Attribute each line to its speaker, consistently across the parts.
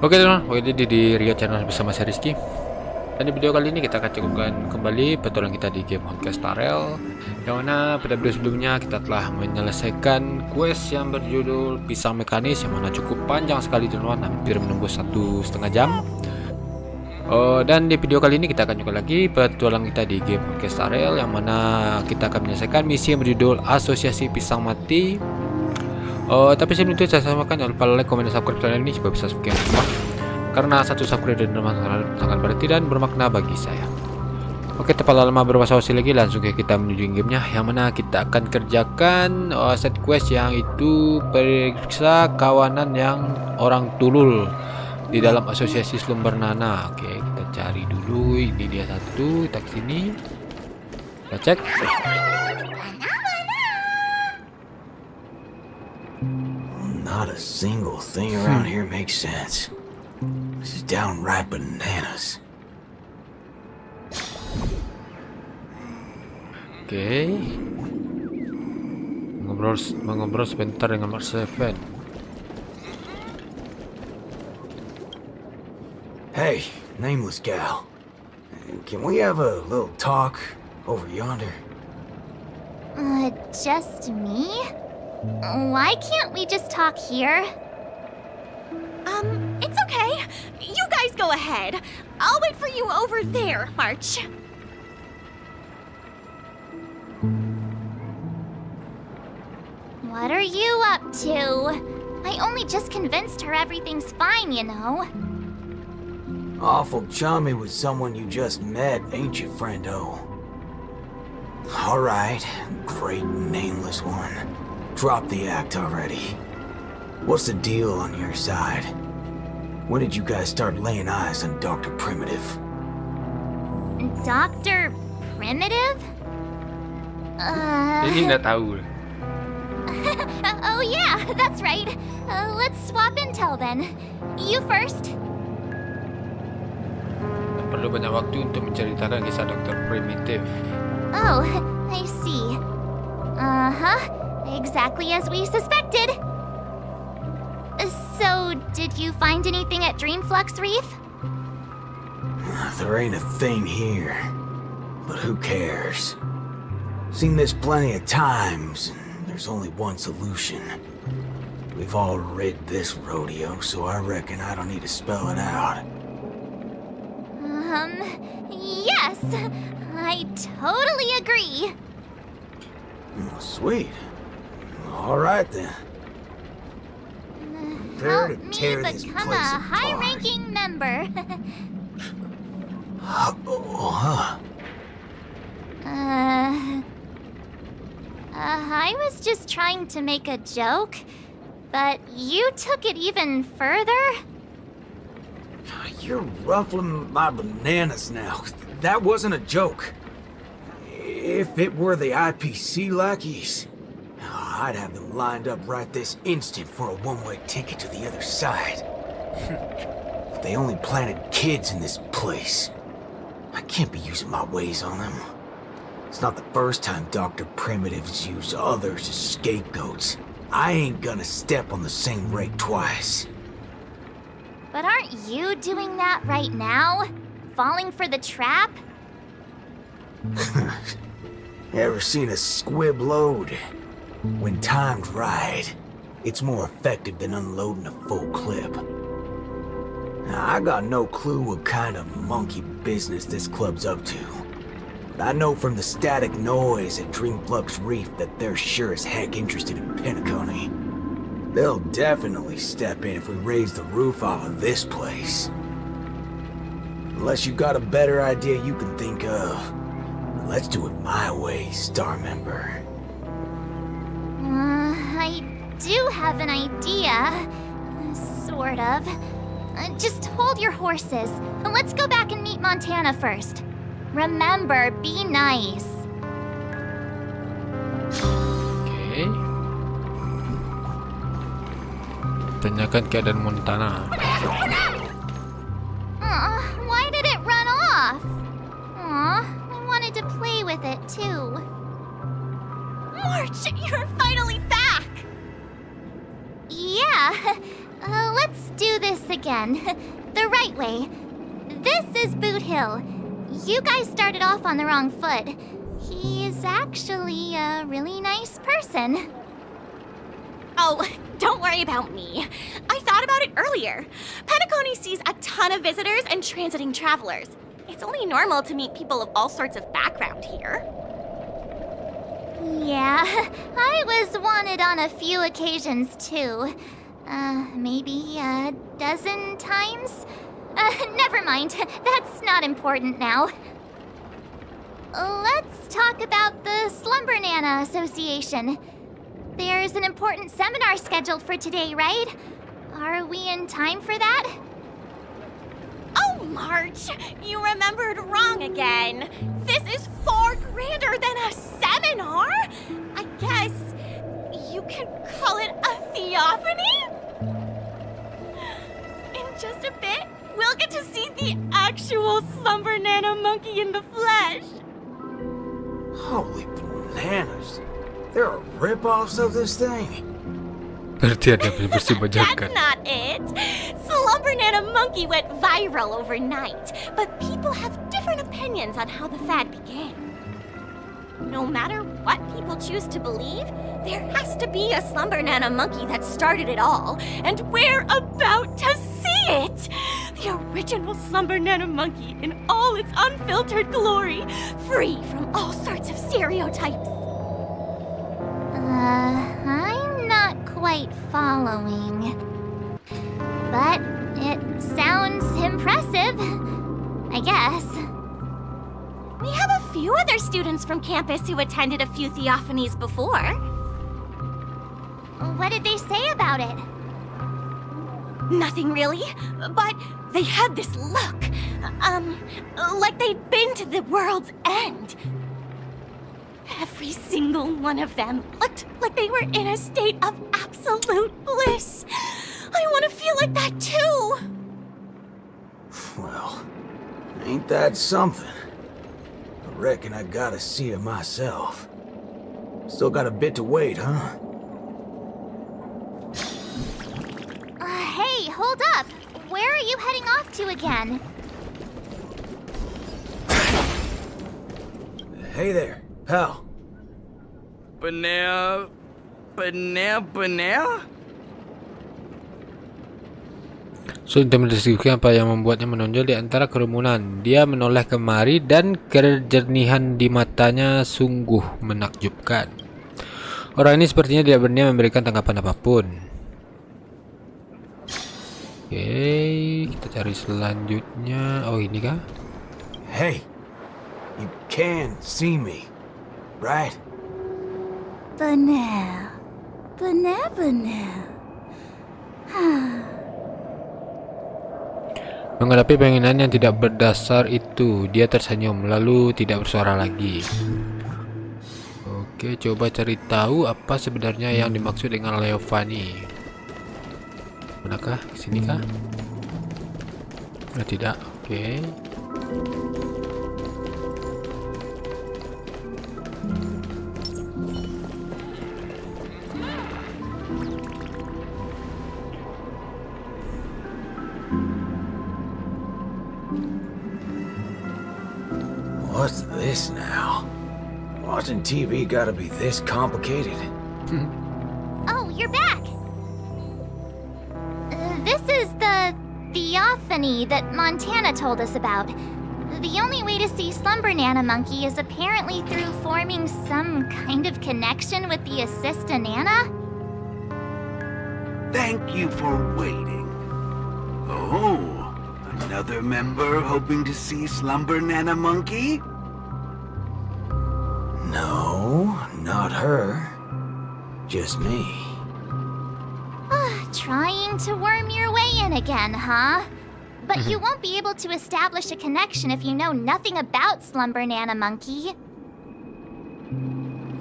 Speaker 1: Oke teman, ini di Rio Channel bersama saya Rizky. Dan di video kali ini kita akan cukupkan kembali petualangan kita di game Honkai yang mana pada video sebelumnya kita telah menyelesaikan quest yang berjudul Pisang Mekanis, yang mana cukup panjang sekali teman-teman, hampir menembus 1,5 jam. Dan di video kali ini kita akan juga lagi petualangan kita di game Honkai yang mana kita akan menyelesaikan misi yang berjudul Asosiasi Pisang Mati. Tapi sebelum itu saya samakan, jangan lupa like, komen, dan subscribe channel ini supaya bisa semakin berkembang, karena satu subscribe dan sangat berarti dan bermakna bagi saya. Oke, tanpa lama berbasa-basi lagi, langsung kita menuju gamenya, yang mana kita akan kerjakan set quest yang itu periksa kawanan yang orang tulul di dalam asosiasi Slumber Nana. Oke, kita cari dulu, ini dia satu, kita kesini, kita cek.
Speaker 2: Not a single thing around here makes sense. This is downright bananas.
Speaker 1: Oke. Ngobrol sebentar dengan Mark 7.
Speaker 2: Hey, nameless gal. Can we have a little talk over yonder?
Speaker 3: Just me? Why can't we just talk here?
Speaker 4: It's okay. You guys go ahead. I'll wait for you over there, March.
Speaker 3: What are you up to? I only just convinced her everything's fine, you know.
Speaker 2: Awful chummy with someone you just met, ain't you, friendo? Alright, great nameless one. Drop the act already. What's the deal on your side? When did you guys start laying eyes on Dr. Primitive?
Speaker 3: Dr. Primitive?
Speaker 1: Ini nggak tahu.
Speaker 3: Oh yeah, that's right. Let's swap intel then. You first.
Speaker 1: Perlu banyak waktu untuk menceritakan kisah Dr. Primitive.
Speaker 3: Oh, I see. Exactly as we suspected. So, did you find anything at Dreamflux Reef?
Speaker 2: There ain't a thing here. But who cares? Seen this plenty of times, and there's only one solution. We've all rid this rodeo, so I reckon I don't need to spell it out.
Speaker 3: Yes. I totally agree.
Speaker 2: Oh, sweet. All right then. Prepare to
Speaker 3: Help me
Speaker 2: tear this
Speaker 3: become
Speaker 2: place
Speaker 3: a
Speaker 2: apart.
Speaker 3: high-ranking member. I was just trying to make a joke, but you took it even further?
Speaker 2: You're ruffling my bananas now. That wasn't a joke. If it were the IPC lackeys, I'd have them lined up right this instant for a one-way ticket to the other side. They only planted kids in this place. I can't be using my ways on them. It's not the first time Dr. Primitive's used others as scapegoats. I ain't gonna step on the same rake twice.
Speaker 3: But aren't you doing that right now? Falling for the trap?
Speaker 2: Ever seen a squib load? When timed right, it's more effective than unloading a full clip. Now, I got no clue what kind of monkey business this club's up to. But I know from the static noise at Dreamflux Reef that they're sure as heck interested in Pinnaconny. They'll definitely step in if we raise the roof off of this place. Unless you got a better idea you can think of. Let's do it my way, Star Member.
Speaker 3: I do have an idea. Sort of. Just hold your horses. Let's go back and meet Montana first. Remember, be nice.
Speaker 1: Oke. Tanyakan keadaan Montana.
Speaker 3: Why did it run off? I wanted to play with it too.
Speaker 4: March, you're finally back!
Speaker 3: Yeah, Let's do this again. The right way. This is Boot Hill. You guys started off on the wrong foot. He's actually a really nice person.
Speaker 4: Oh, don't worry about me. I thought about it earlier. Penacony sees a ton of visitors and transiting travelers. It's only normal to meet people of all sorts of background here.
Speaker 3: Yeah, I was wanted on a few occasions too. Maybe a dozen times? Never mind. That's not important now. Let's talk about the Slumber Nana Association. There's an important seminar scheduled for today, right? Are we in time for that?
Speaker 4: Oh, March! You remembered wrong again. This is far grander than a seminar. I guess you can call it a theophany? In just a bit, we'll get to see the actual Slumber Nana monkey in the flesh.
Speaker 2: Holy bananas. There are rip-offs of this thing.
Speaker 1: Berarti ada bersih bajakan.
Speaker 4: That's not it. Slumber Nana monkey went viral overnight, but people have different opinions on how the fad began. No matter what people choose to believe, there has to be a Slumber Nana monkey that started it all, and we're about to see it! The original Slumber Nana monkey in all its unfiltered glory, free from all sorts of stereotypes.
Speaker 3: I'm not quite following. But it sounds impressive, I guess.
Speaker 4: We have a few other students from campus who attended a few theophanies before.
Speaker 3: What did they say about it?
Speaker 4: Nothing really, but they had this look. Like they'd been to the world's end. Every single one of them looked like they were in a state of absolute bliss. I want to feel like that too.
Speaker 2: Well, ain't that something? I reckon I gotta see it myself. Still got a bit to wait, huh?
Speaker 3: Hey, hold up. Where are you heading off to again?
Speaker 2: Hey there, pal.
Speaker 5: Benar?
Speaker 1: Sulit mendeskripsikan apa yang membuatnya menonjol di antara kerumunan. Dia menoleh kemari dan kejernihan di matanya sungguh menakjubkan. Orang ini sepertinya tidak berniat memberikan tanggapan apapun. Oke, kita cari selanjutnya. Oh, ini kah?
Speaker 2: Hey, you can see me, right?
Speaker 3: Benar.
Speaker 1: Menghadapi penginan yang tidak berdasar itu, dia tersenyum lalu tidak bersuara lagi. Oke, coba cari tahu apa sebenarnya yang dimaksud dengan Leovani. Manakah? Sini kah? Tidak. Oke.
Speaker 2: What's this now? Watching TV gotta be this complicated?
Speaker 3: Oh, you're back! This is the theophany that Montana told us about. The only way to see Slumber Nana Monkey is apparently through forming some kind of connection with the Assista Nana?
Speaker 6: Thank you for waiting. Oh, another member hoping to see Slumber Nana Monkey?
Speaker 2: No, not her. Just me.
Speaker 3: Trying to worm your way in again, huh? But you won't be able to establish a connection if you know nothing about Slumber Nana Monkey.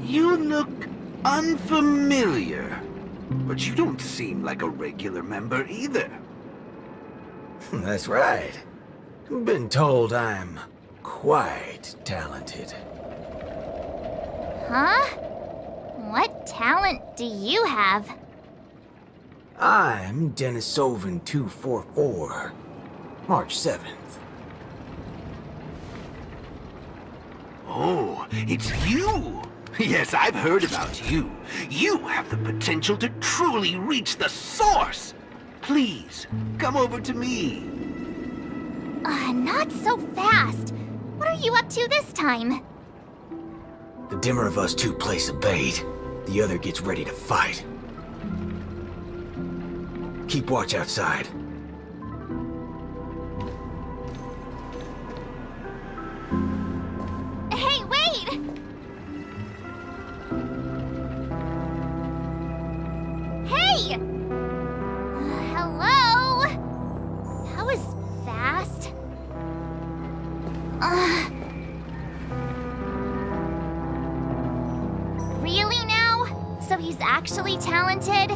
Speaker 6: You look unfamiliar, but you don't seem like a regular member either.
Speaker 2: That's right. Been told I'm quite talented.
Speaker 3: Huh? What talent do you have?
Speaker 2: I'm Denisovan 244, March 7th.
Speaker 6: Oh, it's you! Yes, I've heard about you. You have the potential to truly reach the source! Please, come over to me.
Speaker 3: Not so fast. What are you up to this time?
Speaker 2: The dimmer of us two plays a bait. The other gets ready to fight. Keep watch outside.
Speaker 3: Hey, wait! Hey! Hello? That was fast. Really now? So he's actually talented?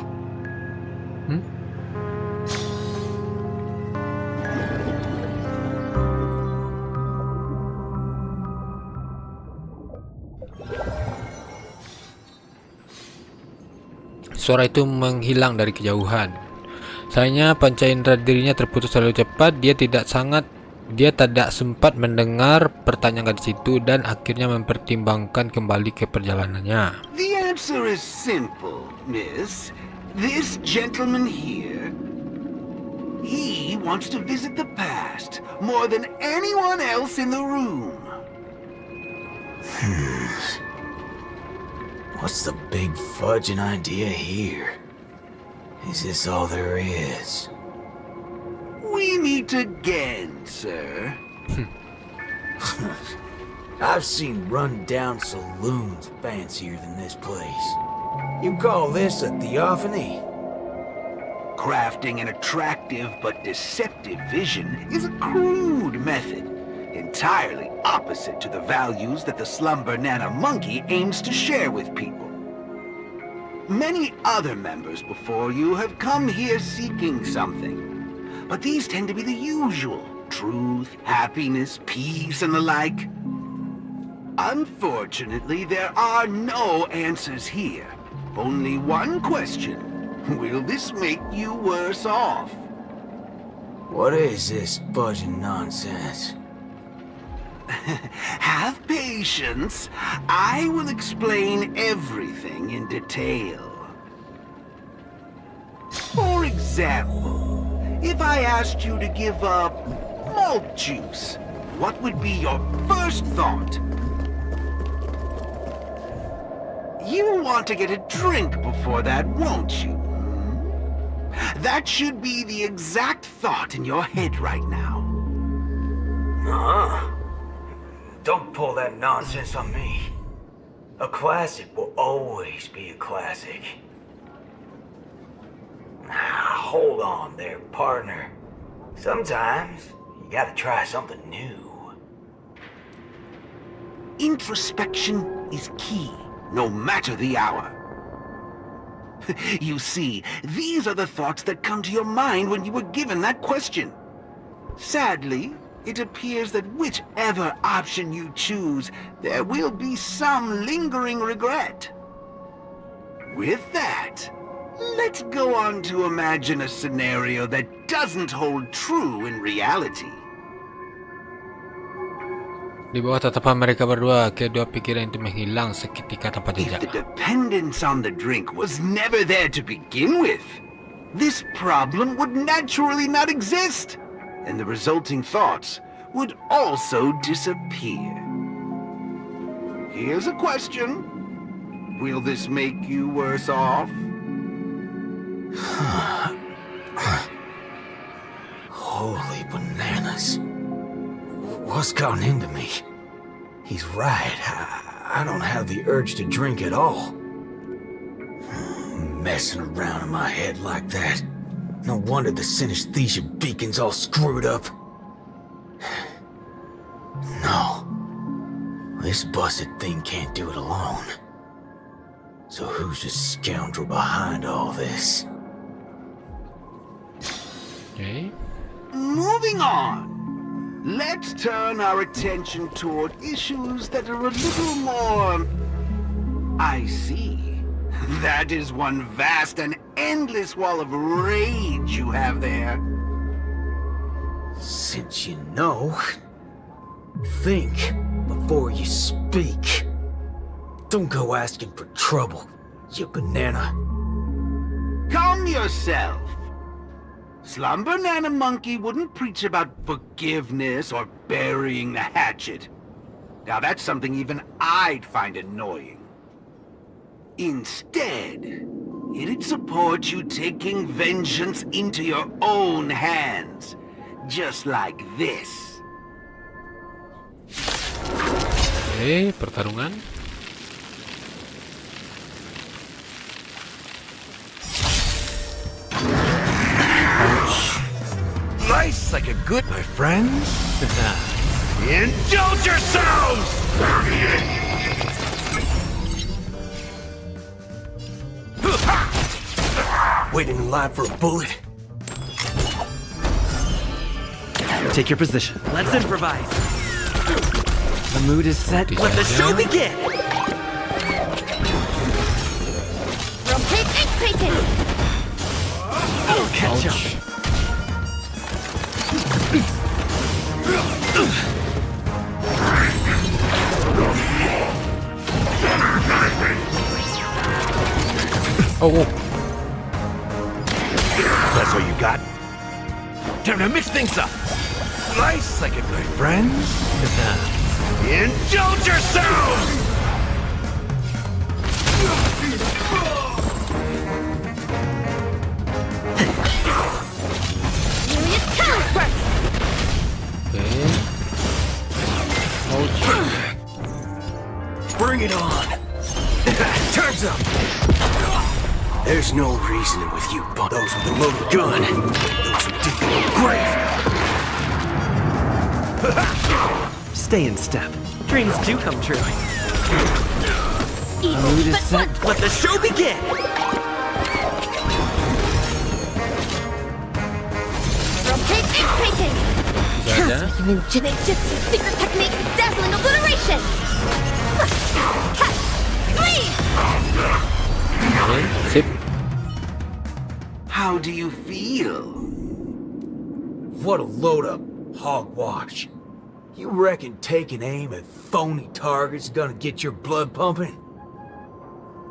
Speaker 1: Suara itu menghilang dari kejauhan. Sayangnya panca indera dirinya terputus terlalu cepat. Dia tidak sempat mendengar pertanyaan gadis itu dan akhirnya mempertimbangkan kembali ke perjalanannya.
Speaker 6: The answer is simple, miss. This gentleman here, he wants to visit the past more than anyone else in the room.
Speaker 2: What's the big fudging idea here? Is this all there is?
Speaker 6: We meet again, sir.
Speaker 2: I've seen run-down saloons fancier than this place. You call this a theophany?
Speaker 6: Crafting an attractive but deceptive vision is a crude method, entirely opposite to the values that the Slumber Nana Monkey aims to share with people. Many other members before you have come here seeking something, but these tend to be the usual: truth, happiness, peace, and the like. Unfortunately, there are no answers here. Only one question. Will this make you worse off?
Speaker 2: What is this fudging nonsense?
Speaker 6: Have patience. I will explain everything in detail. For example, if I asked you to give up malt juice, what would be your first thought? You want to get a drink before that, won't you? That should be the exact thought in your head right now.
Speaker 2: Don't pull that nonsense on me. A classic will always be a classic. Hold on there, partner. Sometimes you gotta try something new.
Speaker 6: Introspection is key, no matter the hour. You see, these are the thoughts that come to your mind when you were given that question. Sadly, it appears that whichever option you choose, there will be some lingering regret. With that, let's go on to imagine a scenario that doesn't hold true in reality.
Speaker 1: Di bawah tatapan mereka berdua, kedua pikiran itu menghilang seketika tanpa
Speaker 6: If
Speaker 1: jejak.
Speaker 6: the dependence on the drink was never there to begin with, this problem would naturally not exist, and the resulting thoughts would also disappear. Here's a question. Will this make you worse off?
Speaker 2: Holy bananas. What's gotten into me? He's right. I don't have the urge to drink at all. Messing around in my head like that. No wonder the synesthesia beacon's all screwed up. No. This busted thing can't do it alone. So who's the scoundrel behind all this?
Speaker 1: Okay.
Speaker 6: Moving on. Let's turn our attention toward issues that are a little more... I see. That is one vast and endless wall of rage you have there.
Speaker 2: Since you know, think before you speak. Don't go asking for trouble, you banana.
Speaker 6: Calm yourself. Slumber Nana Monkey wouldn't preach about forgiveness or burying the hatchet. Now that's something even I'd find annoying. Instead, it'd support you taking vengeance into your own hands. Just like this.
Speaker 1: Oke, pertarungan.
Speaker 5: Nice like a good, my friends. Indulge yourselves!
Speaker 2: Waiting in line for a bullet?
Speaker 7: Take your position. Let's improvise. The mood is set. Let the show begin. I'll catch up.
Speaker 1: Oh,
Speaker 5: That's all you got? Time to mix things up. Nice like it, my friends. Indulge yourselves!
Speaker 1: oke.
Speaker 2: Bring it on! Turns up! There's no reasoning with you, but those with a loaded gun, those who dig their own grave.
Speaker 7: Stay in step. Dreams do come true. The
Speaker 4: Evil,
Speaker 7: mood is
Speaker 4: but
Speaker 7: set.
Speaker 4: what?
Speaker 7: Let the show begin.
Speaker 1: Bisa aja.
Speaker 3: Ninjutsu, secret technique, dazzling obliteration!
Speaker 1: Oke, sip.
Speaker 6: How do you feel?
Speaker 2: What a load of hogwash. You reckon taking aim at phony targets gonna get your blood pumping?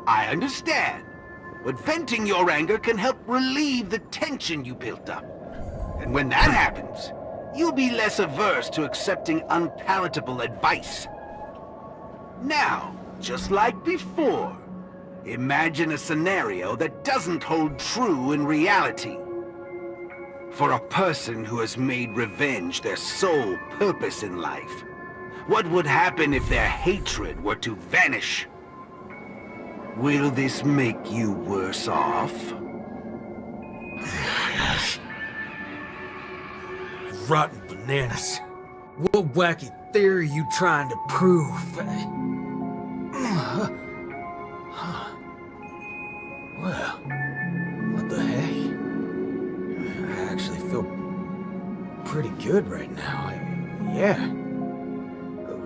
Speaker 6: I understand, but venting your anger can help relieve the tension you built up. And when that happens, you'll be less averse to accepting unpalatable advice. Now, just like before, imagine a scenario that doesn't hold true in reality. For a person who has made revenge their sole purpose in life, what would happen if their hatred were to vanish? Will this make you worse off?
Speaker 2: Rotten bananas. What wacky theory you trying to prove? Well, what the heck? I actually feel pretty good right now. Yeah.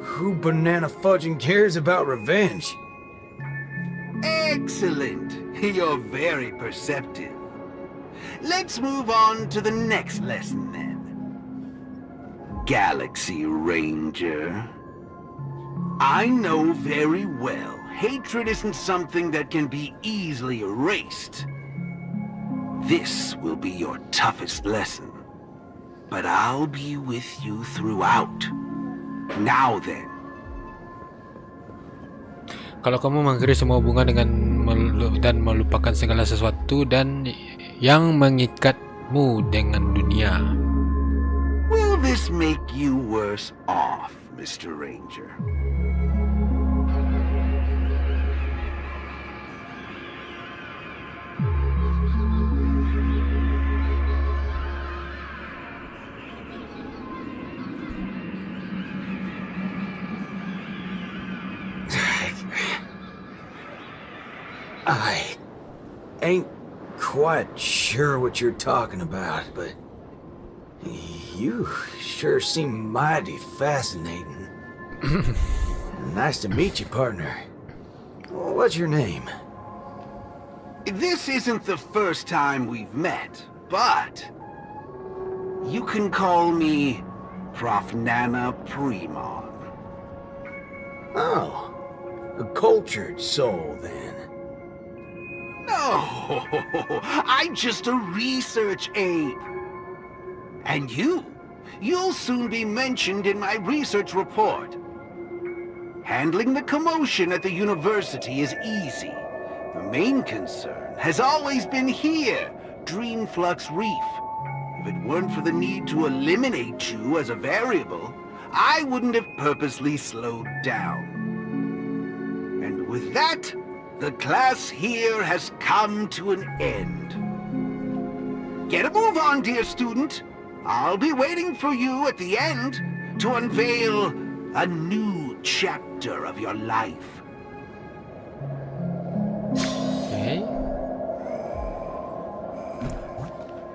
Speaker 2: Who banana fudging cares about revenge?
Speaker 6: Excellent. You're very perceptive. Let's move on to the next lesson then. Galaxy Ranger. I know very well hatred isn't something that can be easily erased. This will be your toughest lesson. But I'll be with you throughout. Now then.
Speaker 1: Kalau kamu mengakhiri semua hubungan dan melupakan segala sesuatu dan yang mengikatmu dengan dunia.
Speaker 6: Will this make you worse off, Mr. Ranger?
Speaker 2: I ain't quite sure what you're talking about, but you sure seem mighty fascinating. Nice to meet you, partner. What's your name?
Speaker 6: This isn't the first time we've met, but you can call me Prof. Nana Primon.
Speaker 2: Oh, a cultured soul, then.
Speaker 6: No, I'm just a research ape. And you'll soon be mentioned in my research report. Handling the commotion at the university is easy. The main concern has always been here, Dreamflux Reef. If it weren't for the need to eliminate you as a variable, I wouldn't have purposely slowed down. And with that, the class here has come to an end. Get a move on, dear student. I'll be waiting for you at the end to unveil a new chapter of your life.
Speaker 1: Okay.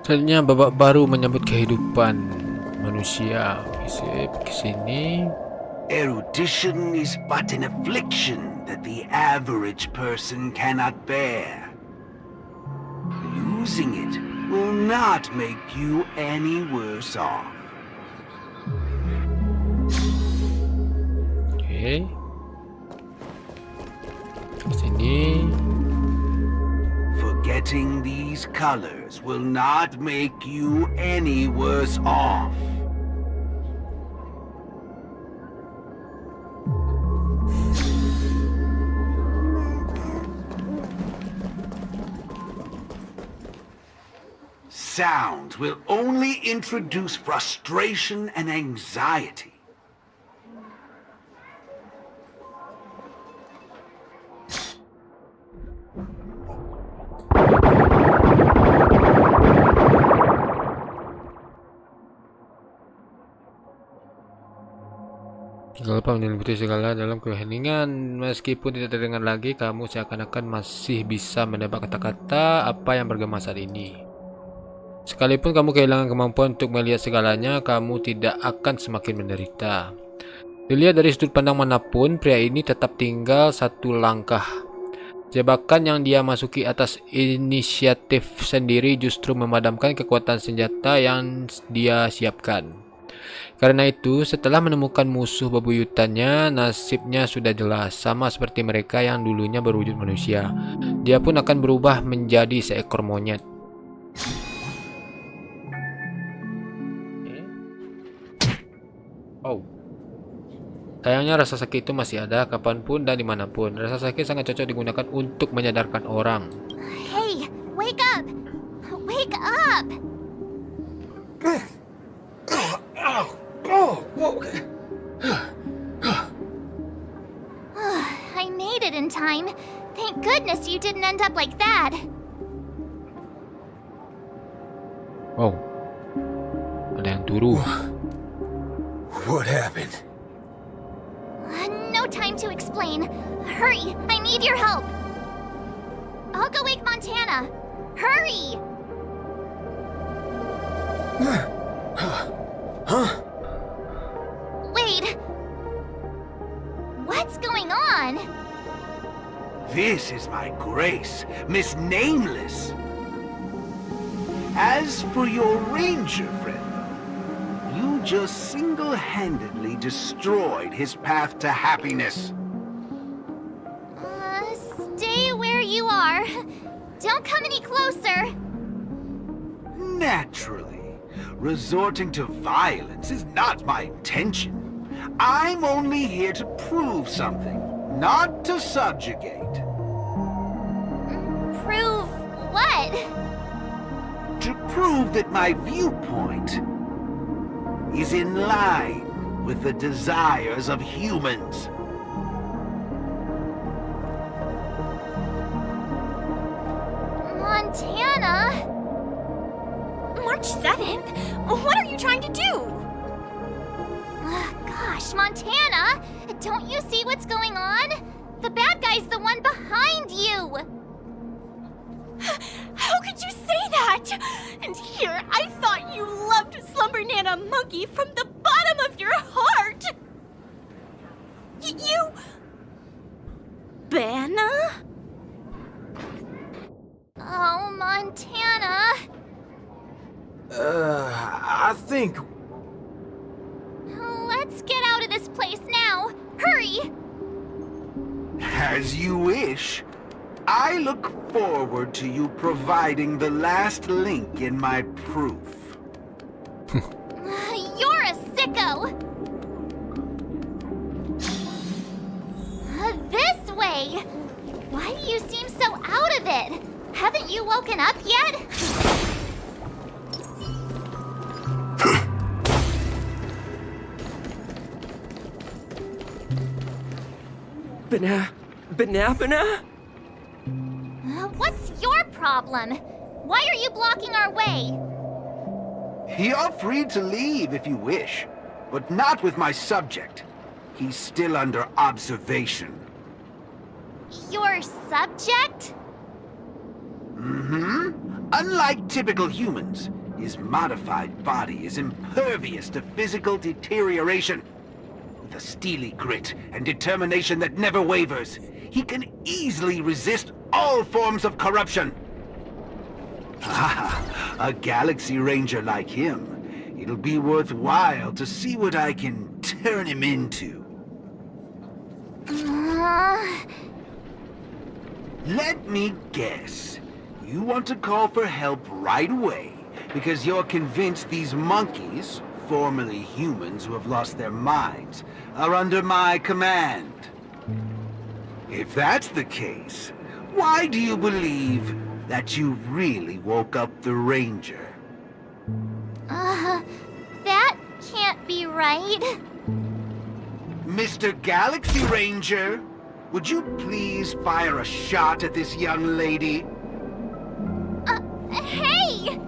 Speaker 1: Selanjutnya babak baru menyambut kehidupan manusia. Sip ke sini.
Speaker 6: Erudition is but an affliction that the average person cannot bear. Losing it will not make you any worse off.
Speaker 1: Okay. Ke sini.
Speaker 6: Forgetting these colors will not make you any worse off. Sound will only introduce frustration and anxiety.
Speaker 1: Tinggal lupa menyelimuti segala dalam keheningan. Meskipun tidak terdengar lagi, kamu seakan-akan masih bisa menebak kata-kata apa yang bergema saat ini. Sekalipun kamu kehilangan kemampuan untuk melihat segalanya, kamu tidak akan semakin menderita. Dilihat dari sudut pandang manapun, pria ini tetap tinggal satu langkah. Jebakan yang dia masuki atas inisiatif sendiri justru memadamkan kekuatan senjata yang dia siapkan. Karena itu, setelah menemukan musuh bebuyutannya, nasibnya sudah jelas. Sama seperti mereka yang dulunya berwujud manusia, dia pun akan berubah menjadi seekor monyet. Oh, sayangnya rasa sakit itu masih ada kapanpun dan dimanapun. Rasa sakit sangat cocok digunakan untuk menyadarkan orang.
Speaker 3: Hey, wake up! Wake up! I made it in time. Thank goodness you didn't end up like that.
Speaker 1: Wow, ada yang turu.
Speaker 2: What happened?
Speaker 3: No time to explain. Hurry, I need your help. I'll go wake Montana. Hurry!
Speaker 2: Huh?
Speaker 3: Wait. What's going on?
Speaker 6: This is my grace, Miss Nameless. As for your ranger friend, you just single-handedly destroyed his path to happiness.
Speaker 3: Stay where you are. Don't come any closer.
Speaker 6: Naturally, resorting to violence is not my intention. I'm only here to prove something, not to subjugate.
Speaker 3: Prove what?
Speaker 6: To prove that my viewpoint is in line with the desires of humans.
Speaker 3: Montana?
Speaker 4: March 7th? What are you trying to do?
Speaker 3: Gosh, Montana! Don't you see what's going on? The bad guy's the one behind you!
Speaker 4: How could you say that? And here, I thought you loved Slumber Nana Monkey from the bottom of your heart! You... Banna?
Speaker 2: think?
Speaker 3: Let's get out of this place now. Hurry!
Speaker 6: As you wish. I look forward to you providing the last link in my proof.
Speaker 3: You're a sicko! This way! Why do you seem so out of it? Haven't you woken up yet?
Speaker 7: Banana?
Speaker 3: What's your problem? Why are you blocking our way?
Speaker 6: You're free to leave if you wish, but not with my subject. He's still under observation.
Speaker 3: Your subject?
Speaker 6: Unlike typical humans, his modified body is impervious to physical deterioration. With a steely grit and determination that never wavers, he can easily resist all forms of corruption. A Galaxy Ranger like him, it'll be worthwhile to see what I can turn him into. Let me guess. You want to call for help right away because you're convinced these monkeys, formerly humans who have lost their minds, are under my command. If that's the case, why do you believe that you really woke up the Ranger?
Speaker 3: That can't be right.
Speaker 6: Mr. Galaxy Ranger, would you please fire a shot at this young lady?
Speaker 3: Hey!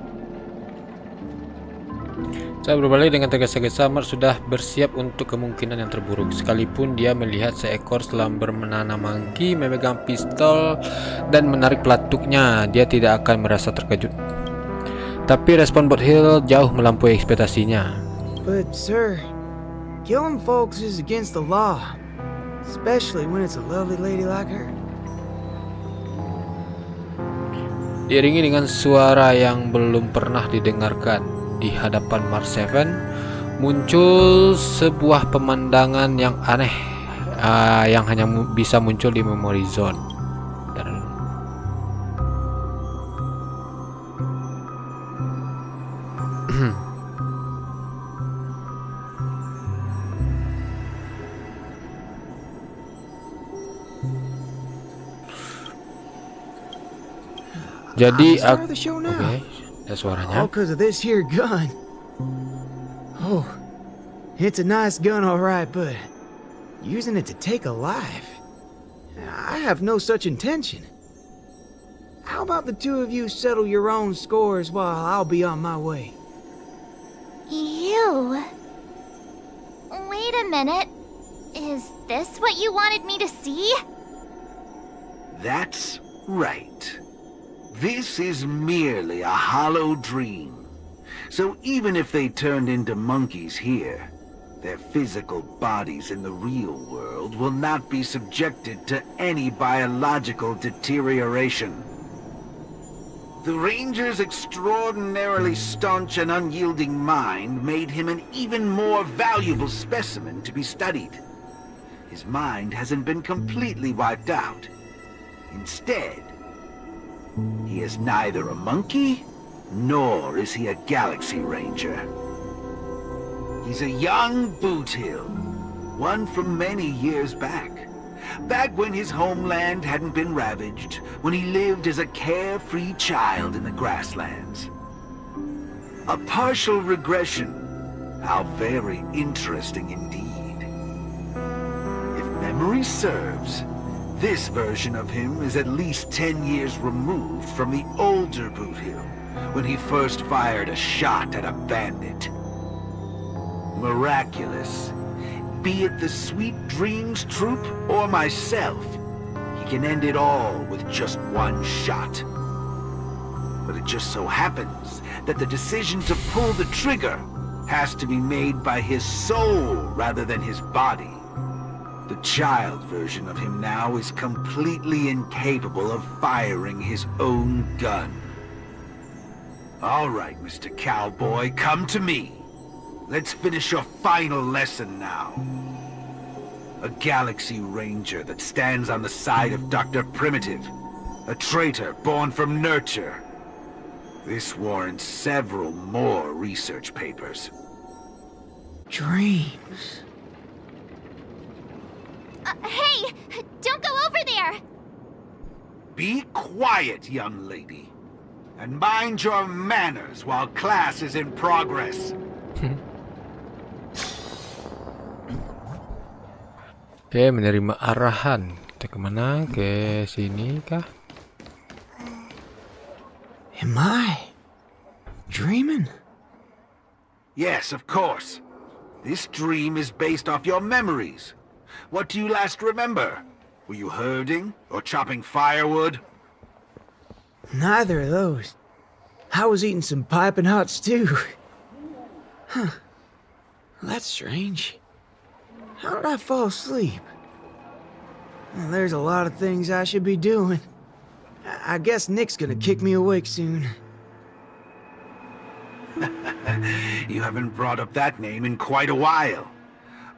Speaker 1: Saya berbalik dengan tergesa-gesa. Mark sudah bersiap untuk kemungkinan yang terburuk. Sekalipun dia melihat seekor slumber menanam monkey memegang pistol dan menarik pelatuknya, dia tidak akan merasa terkejut. Tapi respon Bot Hill jauh melampaui ekspektasinya.
Speaker 2: But sir, killing folks is against the law, especially when it's a lovely lady like her.
Speaker 1: Diiringi dengan suara yang belum pernah didengarkan di hadapan Mark 7, muncul sebuah pemandangan yang aneh yang hanya bisa muncul di memory zone. Jadi
Speaker 2: Start the show now.
Speaker 1: Oke, ada suaranya.
Speaker 2: All because of this here gun. Oh, it's a nice gun, all right, but using it to take a life, I have no such intention. How about the two of you settle your own scores while I'll be on my way?
Speaker 3: You? Wait a minute. Is this what you wanted me to see?
Speaker 6: That's right. This is merely a hollow dream. So even if they turned into monkeys here, their physical bodies in the real world will not be subjected to any biological deterioration. The Ranger's extraordinarily staunch and unyielding mind made him an even more valuable specimen to be studied. His mind hasn't been completely wiped out. Instead, he is neither a monkey, nor is he a Galaxy Ranger. He's a young Boot Hill, one from many years back. Back when his homeland hadn't been ravaged, when he lived as a carefree child in the grasslands. A partial regression. How very interesting indeed. If memory serves, this version of him is at least 10 years removed from the older Boot Hill, when he first fired a shot at a bandit. Miraculous. Be it the Sweet Dreams Troop or myself, he can end it all with just one shot. But it just so happens that the decision to pull the trigger has to be made by his soul rather than his body. The child version of him now is completely incapable of firing his own gun. All right, Mr. Cowboy, come to me. let's finish your final lesson now. A galaxy ranger that stands on the side of Dr. Primitive. A traitor born from nurture. This warrants several more research papers.
Speaker 2: Dreams.
Speaker 3: Hey! Don't go over there!
Speaker 6: Be quiet, young lady. And mind your manners while class is in progress.
Speaker 1: Oke, menerima arahan. Kita kemana? Ke sini kah?
Speaker 2: Am I dreaming?
Speaker 6: Yes, of course. This dream is based off your memories. What do you last remember? Were you herding or chopping firewood?
Speaker 2: Neither of those. I was eating some piping hot stew. Huh. That's strange. How did I fall asleep? Well, there's a lot of things I should be doing. I guess Nick's gonna kick me awake soon.
Speaker 6: You haven't brought up that name in quite a while.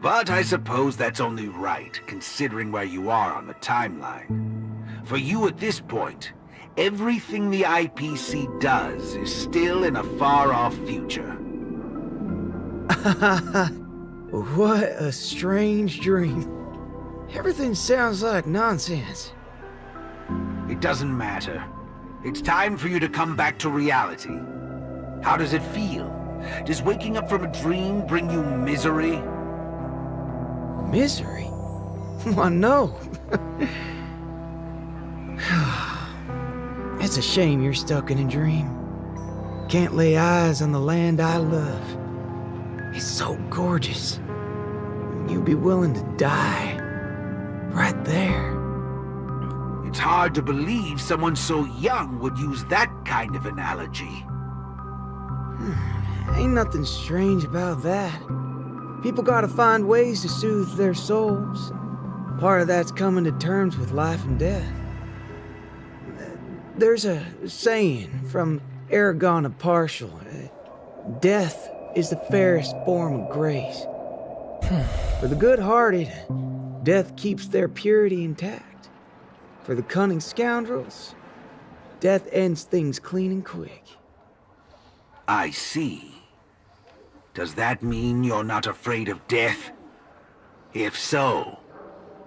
Speaker 6: But I suppose that's only right, considering where you are on the timeline. For you at this point, everything the IPC does is still in a far-off future.
Speaker 2: What a strange dream. Everything sounds like nonsense.
Speaker 6: It doesn't matter. It's time for you to come back to reality. How does it feel? Does waking up from a dream bring you misery?
Speaker 2: Misery? Why, no. It's a shame you're stuck in a dream. Can't lay eyes on the land I love. It's so gorgeous. You'd be willing to die. Right there.
Speaker 6: It's hard to believe someone so young would use that kind of analogy.
Speaker 2: Ain't nothing strange about that. People gotta find ways to soothe their souls. Part of that's coming to terms with life and death. There's a saying from Aragon of Partial. Death is the fairest form of grace. For the good-hearted, death keeps their purity intact. For the cunning scoundrels, death ends things clean and quick.
Speaker 6: I see. Does that mean you're not afraid of death? If so,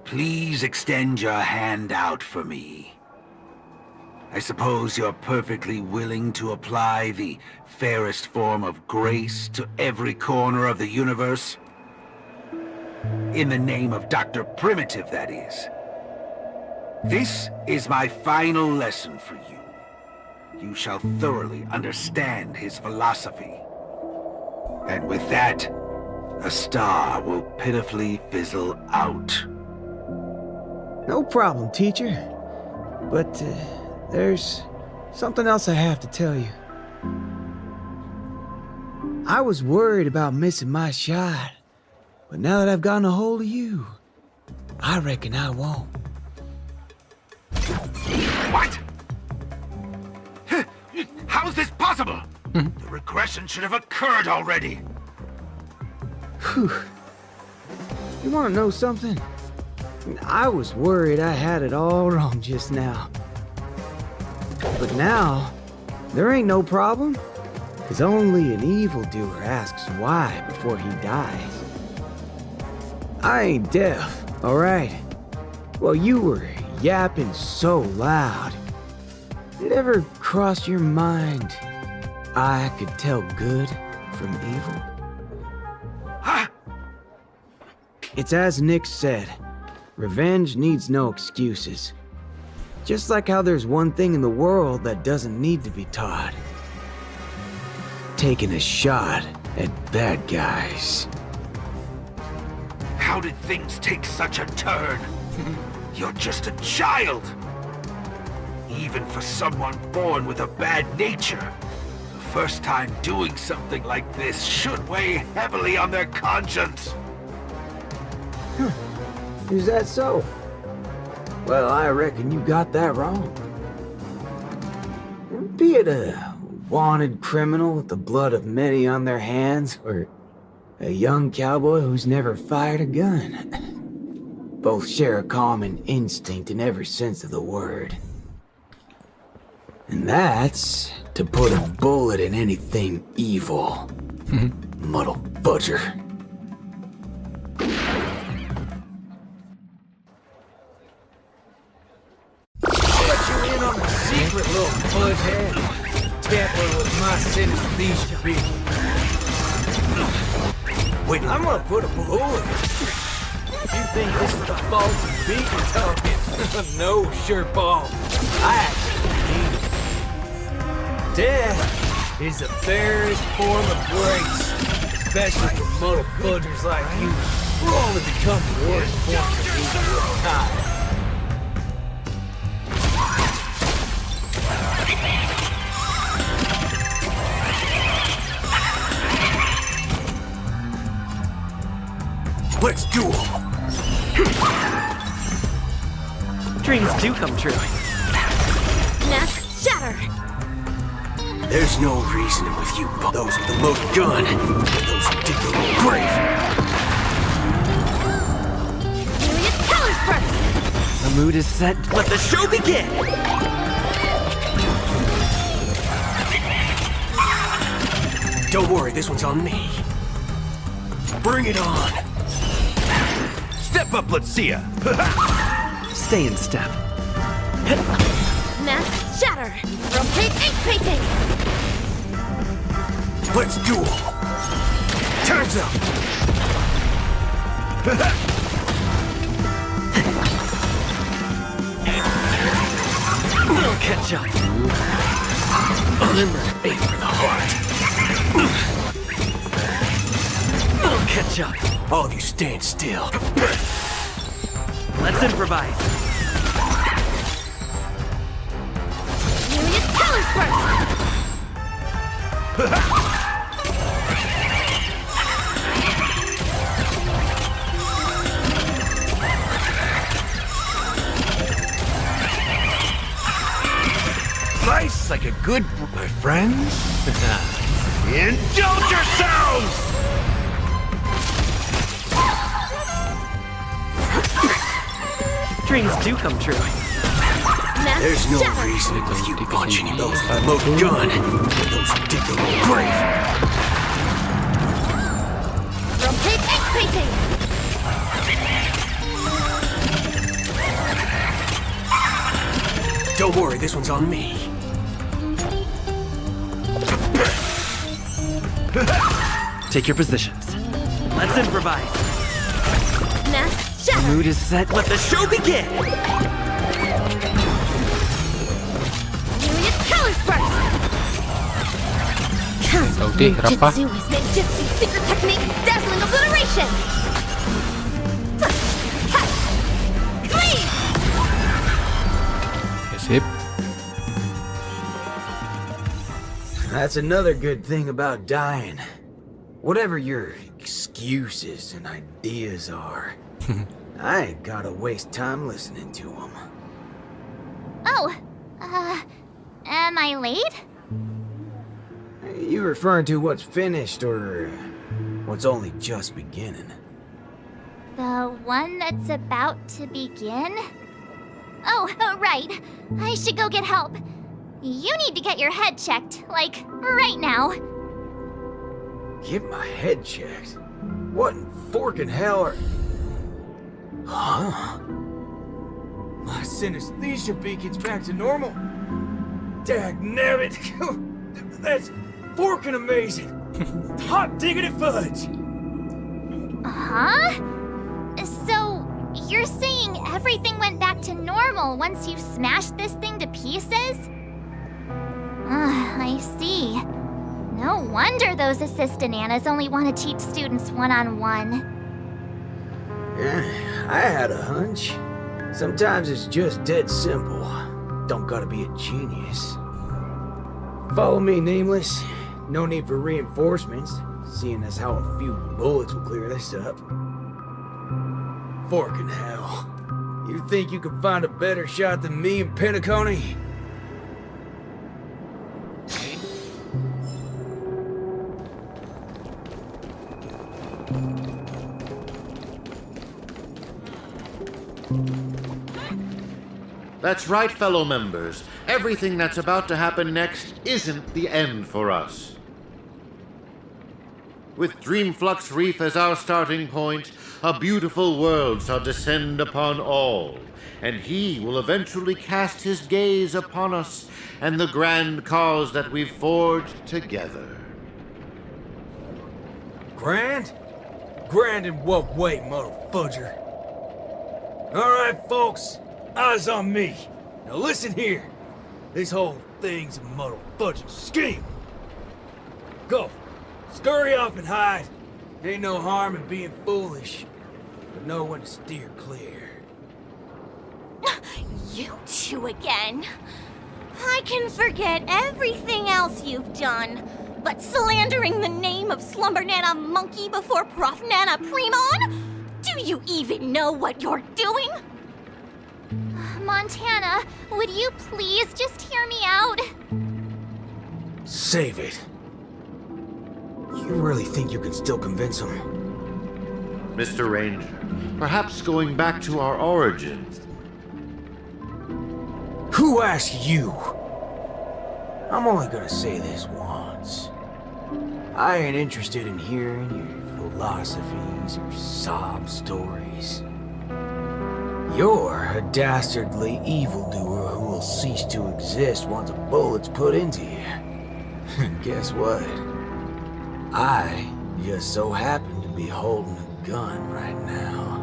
Speaker 6: please extend your hand out for me. I suppose you're perfectly willing to apply the fairest form of grace to every corner of the universe? In the name of Dr. Primitive, that is. This is my final lesson for you. You shall thoroughly understand his philosophy. And with that, a star will pitifully fizzle out.
Speaker 2: No problem, teacher. But, there's something else I have to tell you. I was worried about missing my shot, but now that I've gotten a hold of you, I reckon I won't.
Speaker 6: What? How is this possible? The regression should have occurred already.
Speaker 2: Whew. You want to know something? I was worried I had it all wrong just now. But now, there ain't no problem. Because only an evildoer asks why before he dies. I ain't deaf, alright? Well, you were yapping so loud. Did it ever cross your mind I could tell good from evil?
Speaker 6: Huh?
Speaker 2: It's as Nick said, revenge needs no excuses. Just like how there's one thing in the world that doesn't need to be taught. Taking a shot at bad guys.
Speaker 6: How did things take such a turn? You're just a child. Even for someone born with a bad nature, the first time doing something like this should weigh heavily on their conscience.
Speaker 2: Is that so? Well, I reckon you got that wrong. Be it a wanted criminal with the blood of many on their hands, or a young cowboy who's never fired a gun. Both share a common instinct in every sense of the word. And that's to put a bullet in anything evil. Muddle butcher.
Speaker 8: Let you in on the secret, little butthead. Tamper with my synesthesia, bitch.
Speaker 2: Wait,
Speaker 8: I'm gonna put a bullet. You think this is the fault of beating talking? No, sure, ball. I actually mean it. Death is the fairest form of grace, especially for muddle budgers like you, who only become worse forms of evil with time.
Speaker 2: let's do 'em.
Speaker 7: Dreams do come true.
Speaker 4: Nest shatter.
Speaker 2: There's no reasoning with you, those with the loaded gun. Those who dig their own grave.
Speaker 4: Myriad colors first.
Speaker 7: The mood is set. Let the show begin!
Speaker 2: Don't worry, this one's on me. Bring it on.
Speaker 5: Step up, let's see ya.
Speaker 7: Stay in step.
Speaker 4: Nest shatter. Rotate 8 painting.
Speaker 2: Let's do 'em. Time's up.
Speaker 7: We'll catch up.
Speaker 2: Remember, aim for the heart.
Speaker 7: We'll catch up.
Speaker 2: All of you stand still.
Speaker 7: Let's improvise.
Speaker 4: Myriad colors first.
Speaker 5: Nice, like a good... My friends? Indulge yourselves!
Speaker 7: Dreams do come true.
Speaker 4: Nest
Speaker 2: There's no
Speaker 4: shatter.
Speaker 2: reasoning with you punching those with the loaded gun. Those who dig their own grave.
Speaker 4: Rotate 8 painting.
Speaker 2: Don't worry, this one's on me.
Speaker 7: Take your positions. Let's improvise.
Speaker 4: Nest
Speaker 7: The
Speaker 4: shatter.
Speaker 7: mood is set. Let the show begin!
Speaker 4: Myriad colors first.
Speaker 1: Sauti, rappa.
Speaker 4: Jutsu is ninjutsu secret technique, dazzling obliteration. Clean.
Speaker 1: Ya, sip.
Speaker 2: That's another good thing about dying. Whatever your excuses and ideas are, I ain't gotta waste time listening to them.
Speaker 3: Oh, am I late?
Speaker 2: You referring to what's finished or what's only just beginning?
Speaker 3: The one that's about to begin? Oh, right. I should go get help. You need to get your head checked, like, right now.
Speaker 2: Get my head checked? What in forking hell are... Huh?
Speaker 8: My synesthesia beacon's back to normal. Dagnabbit. That's forking amazing. Hot diggity fudge.
Speaker 3: Huh? So, you're saying everything went back to normal once you smashed this thing to pieces? I see. No wonder those assistant Annas only want to teach students one-on-one.
Speaker 2: Yeah, I had a hunch. Sometimes it's just dead simple. Don't gotta be a genius. Follow me, Nameless. No need for reinforcements, seeing as how a few bullets will clear this up. Forking hell.
Speaker 8: You think you can find a better shot than me and Pentacone?
Speaker 9: That's right, fellow members. Everything that's about to happen next isn't the end for us. With Dreamflux Reef as our starting point, a beautiful world shall descend upon all, and he will eventually cast his gaze upon us and the grand cause that we've forged together.
Speaker 8: Grand? Grand in what way, motherfudger? Alright, folks. Eyes on me. Now listen here. This whole thing's a motherfudging scheme. Go. Scurry off and hide. Ain't no harm in being foolish, but know when to steer clear.
Speaker 4: You two again. I can forget everything else you've done, but slandering the name of Slumber Nana Monkey before Prof Nana Primon? Do you even know what you're doing?
Speaker 3: Montana, would you please just hear me out?
Speaker 2: Save it. You really think you can still convince him?
Speaker 9: Mr. Ranger, perhaps going back to our origins.
Speaker 2: Who asked you? I'm only gonna say this once. I ain't interested in hearing your philosophies or sob stories. You're a dastardly evildoer who will cease to exist once a bullet's put into you. And guess what? I just so happen to be holding a gun right now.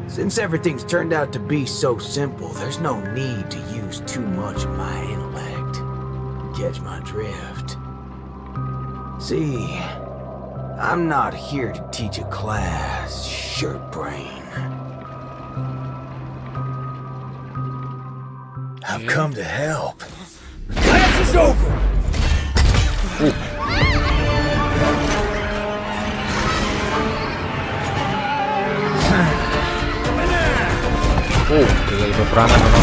Speaker 2: Since everything's turned out to be so simple, there's no need to use too much of my intellect. Catch my drift? See, I'm not here to teach a class, shirt brain. I've come to help.
Speaker 8: Class is over!
Speaker 1: Tinggal peperangan ono.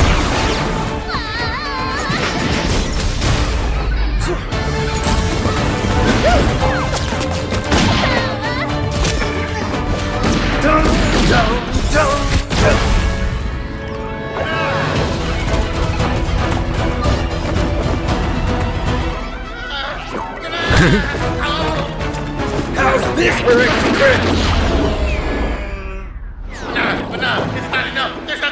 Speaker 8: How's this for extra credit?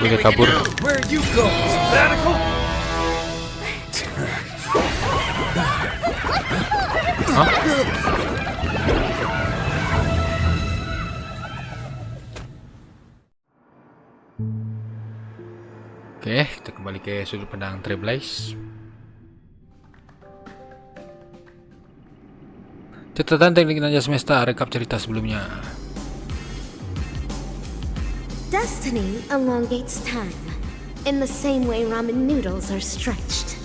Speaker 1: Udah kabur.
Speaker 8: Where you go? Sabbatical?
Speaker 1: Hah? Oke, kita kembali ke sudut pandang Treblaze. Catatan teknik ninja semesta, rekap cerita sebelumnya.
Speaker 10: Destiny elongates time, in the same way ramen noodles are stretched.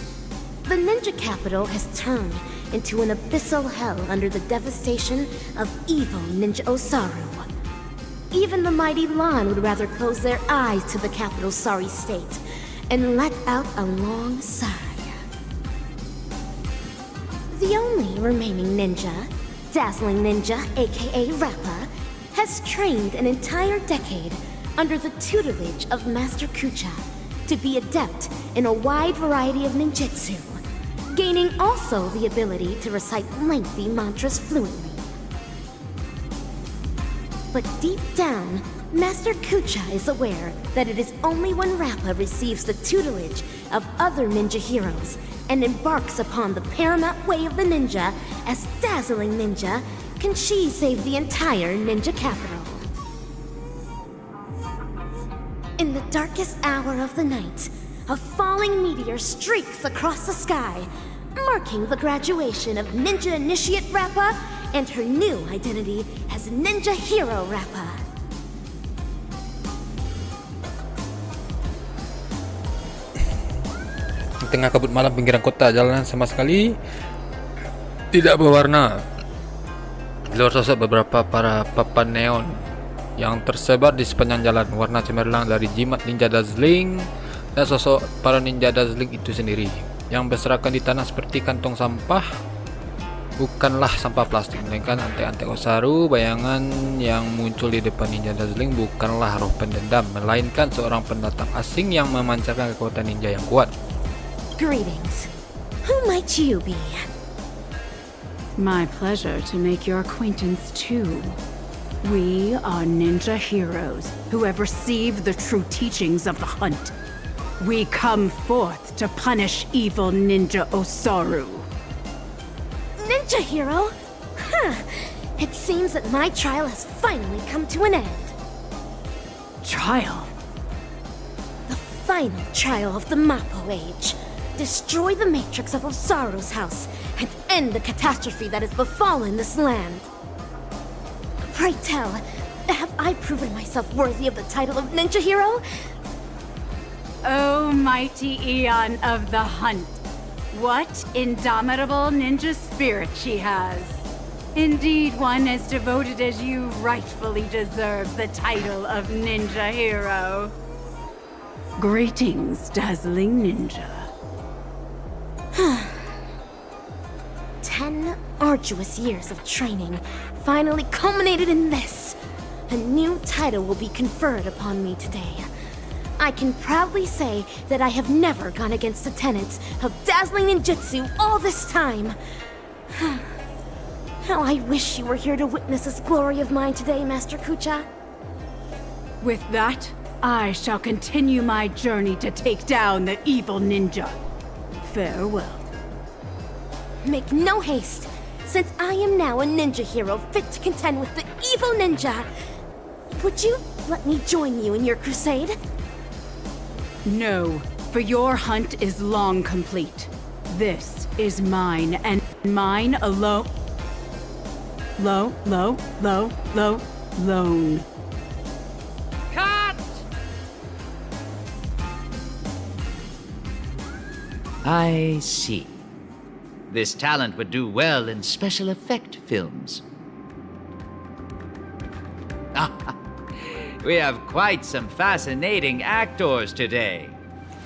Speaker 10: The ninja capital has turned into an abyssal hell under the devastation of evil Ninja Osaru. Even the mighty Lan would rather close their eyes to the capital's sorry state and let out a long sigh. The only remaining ninja, Dazzling Ninja, aka Rappa, has trained an entire decade under the tutelage of Master Kucha to be adept in a wide variety of ninjutsu, gaining also the ability to recite lengthy mantras fluently. But deep down, Master Kucha is aware that it is only when Rappa receives the tutelage of other ninja heroes and embarks upon the paramount way of the ninja as Dazzling Ninja can she save the entire ninja capital. In the darkest hour of the night, a falling meteor streaks across the sky, marking the graduation of Ninja Initiate Rappa and her new identity as Ninja Hero Rappa.
Speaker 1: Di tengah kabut malam pinggiran kota, jalanan sama sekali tidak berwarna. Di luar sosok beberapa para papan neon yang tersebar di sepanjang jalan, warna cemerlang dari jimat ninja Dazzling dan sosok para ninja Dazzling itu sendiri yang berserakan di tanah seperti kantong sampah. bukanlah sampah plastik, melainkan ante-ante Osaru. Bayangan yang muncul di depan ninja dazzling bukanlah roh pendendam, melainkan seorang pendatang asing yang memancarkan kekuatan ninja yang kuat.
Speaker 10: Greetings. Who might you be?
Speaker 11: My pleasure to make your acquaintance too. We are ninja heroes who have received the true teachings of the hunt. We come forth to punish evil ninja Osaru.
Speaker 10: Ninja hero? Huh. It seems that my trial has finally come to an end.
Speaker 11: Trial?
Speaker 10: The final trial of the Mappo Age. Destroy the matrix of Osaru's house and end the catastrophe that has befallen this land. Pray tell, have I proven myself worthy of the title of ninja hero?
Speaker 11: O mighty Eon of the Hunt. What indomitable ninja spirit she has. Indeed, one as devoted as you rightfully deserves the title of ninja hero. Greetings, dazzling ninja.
Speaker 10: 10 arduous years of training finally culminated in this. A new title will be conferred upon me today. I can proudly say that I have never gone against the tenets of dazzling ninjutsu all this time. How I wish you were here to witness this glory of mine today, Master Kucha.
Speaker 11: With that, I shall continue my journey to take down the evil ninja. Farewell.
Speaker 10: Make no haste, since I am now a ninja hero fit to contend with the evil ninja. Would you let me join you in your crusade?
Speaker 11: No, for your hunt is long complete. This is mine, and mine alone. Lone.
Speaker 7: Cut! I see. This talent would do well in special effect films. We have quite some fascinating actors today.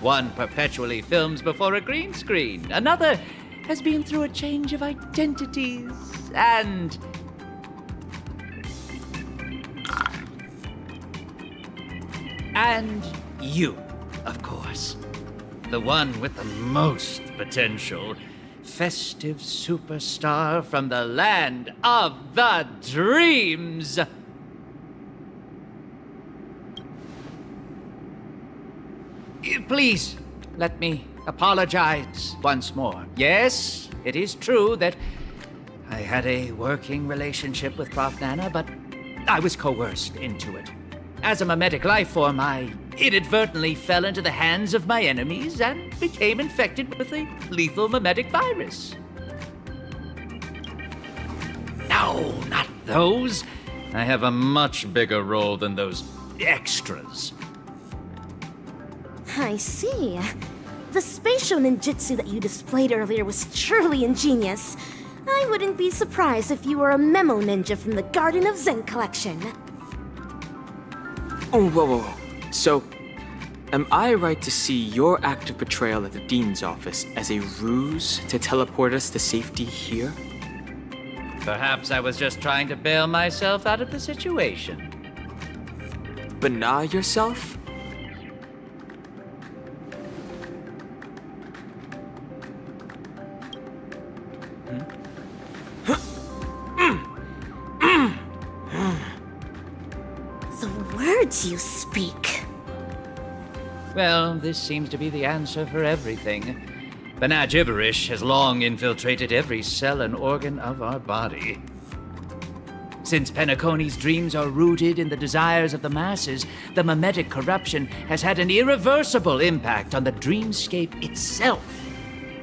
Speaker 7: One perpetually films before a green screen. Another has been through a change of identities. And you, of course. The one with the most potential. Festive superstar from the land of the dreams. Please, let me apologize once more. Yes, it is true that I had a working relationship with Prof. Nana, but I was coerced into it. As a mimetic life form, I inadvertently fell into the hands of my enemies and became infected with a lethal mimetic virus. No, not those. I have a much bigger role than those extras.
Speaker 10: I see. The spatial ninjutsu that you displayed earlier was truly ingenious. I wouldn't be surprised if you were a memo ninja from the Garden of Zen collection.
Speaker 12: Oh, whoa. So, am I right to see your active portrayal at the Dean's office as a ruse to teleport us to safety here?
Speaker 7: Perhaps I was just trying to bail myself out of the situation.
Speaker 12: Bana yourself?
Speaker 10: The words you speak.
Speaker 7: Well, this seems to be the answer for everything. Bana gibberish has long infiltrated every cell and organ of our body. Since Penaconi's dreams are rooted in the desires of the masses, the mimetic corruption has had an irreversible impact on the dreamscape itself.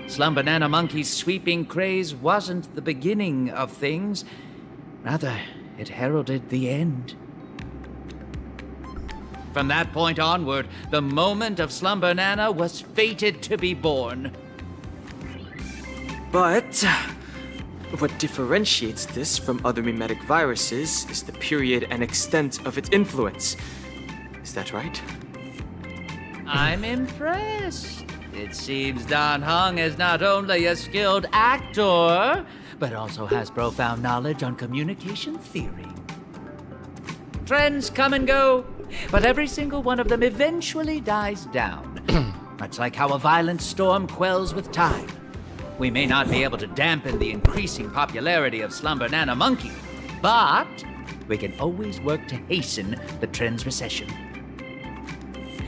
Speaker 7: Slumber Nana Monkey's sweeping craze wasn't the beginning of things. Rather, it heralded the end. From that point onward, the moment of Slumber Nana was fated to be born.
Speaker 12: But what differentiates this from other mimetic viruses is the period and extent of its influence. Is that right?
Speaker 7: I'm impressed. It seems Dan Heng is not only a skilled actor, but also has profound knowledge on communication theory. Trends come and go, but every single one of them eventually dies down, much like how a violent storm quells with time. We may not be able to dampen the increasing popularity of Slumber Nana Monkey, but we can always work to hasten the trend's recession.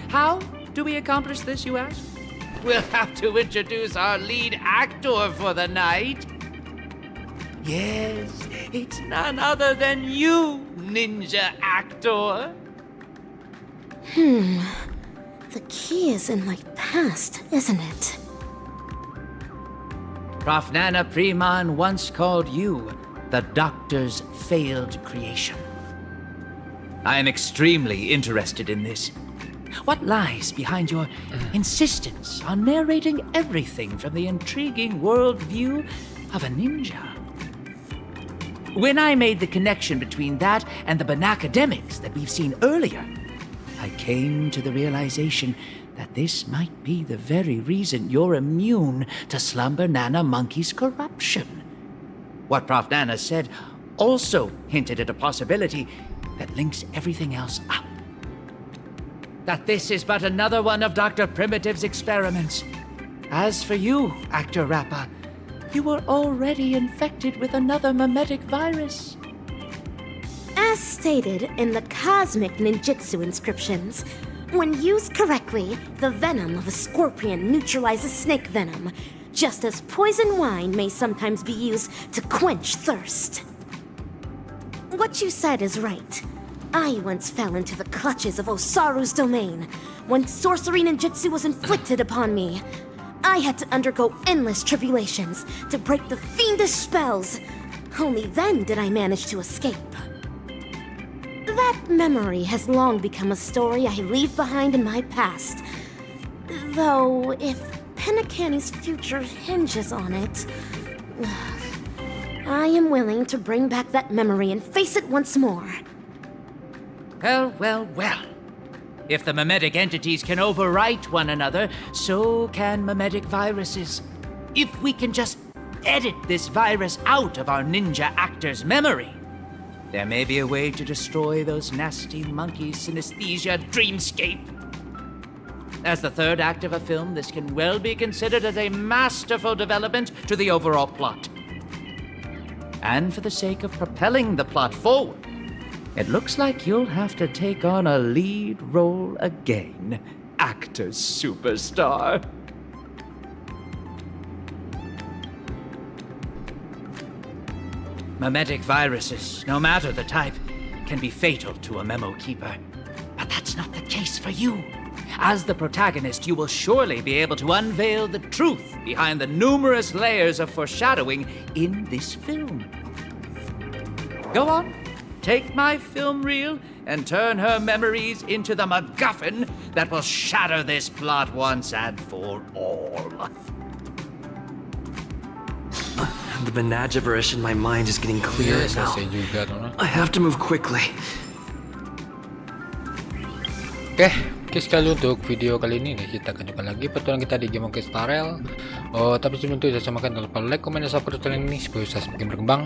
Speaker 7: How do we accomplish this, you ask? We'll have to introduce our lead actor for the night. Yes, it's none other than you, ninja actor.
Speaker 10: The key is in my past, isn't it?
Speaker 7: Prof. Nana Preman once called you the Doctor's failed creation. I am extremely interested in this. What lies behind your insistence on narrating everything from the intriguing worldview of a ninja? When I made the connection between that and the banacademics that we've seen earlier, I came to the realization that this might be the very reason you're immune to Slumber Nana Monkey's corruption. What Prof. Nana said also hinted at a possibility that links everything else up. That this is but another one of Dr. Primitive's experiments. As for you, Actor Rappa, you were already infected with another mimetic virus.
Speaker 10: As stated in the cosmic ninjutsu inscriptions, when used correctly, the venom of a scorpion neutralizes snake venom, just as poison wine may sometimes be used to quench thirst. What you said is right. I once fell into the clutches of Osaru's domain. When sorcery ninjutsu was inflicted upon me, I had to undergo endless tribulations to break the fiendish spells. Only then did I manage to escape. That memory has long become a story I leave behind in my past. Though, if Penacani's future hinges on it, I am willing to bring back that memory and face it once more.
Speaker 7: Well, well, well. If the mimetic entities can overwrite one another, so can mimetic viruses. If we can just edit this virus out of our ninja actor's memory, there may be a way to destroy those nasty monkey synesthesia dreamscape. As the third act of a film, this can well be considered as a masterful development to the overall plot. And for the sake of propelling the plot forward, it looks like you'll have to take on a lead role again, actor superstar. Mimetic viruses, no matter the type, can be fatal to a memo keeper. But that's not the case for you. As the protagonist, you will surely be able to unveil the truth behind the numerous layers of foreshadowing in this film. Go on, take my film reel and turn her memories into the MacGuffin that will shatter this plot once and for all.
Speaker 13: The gibberish in my mind is getting clearer now. I have to move quickly.
Speaker 1: Oke, sekali untuk video kali ini kita akan coba lagi petualangan kita di game Honkai Starel. Tapi sebelum itu saya samakan jangan lupa like, komen, dan subscribe channel ini supaya saya semakin berkembang.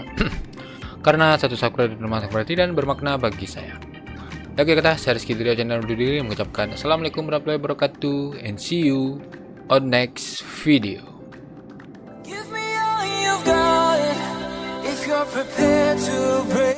Speaker 1: Karena satu subscribe bermanfaat berarti dan bermakna bagi saya. Oke kata, saya Rizky dari channel undur diri mengucapkan assalamualaikum warahmatullahi wabarakatuh and see you on next video.
Speaker 14: If you're prepared to break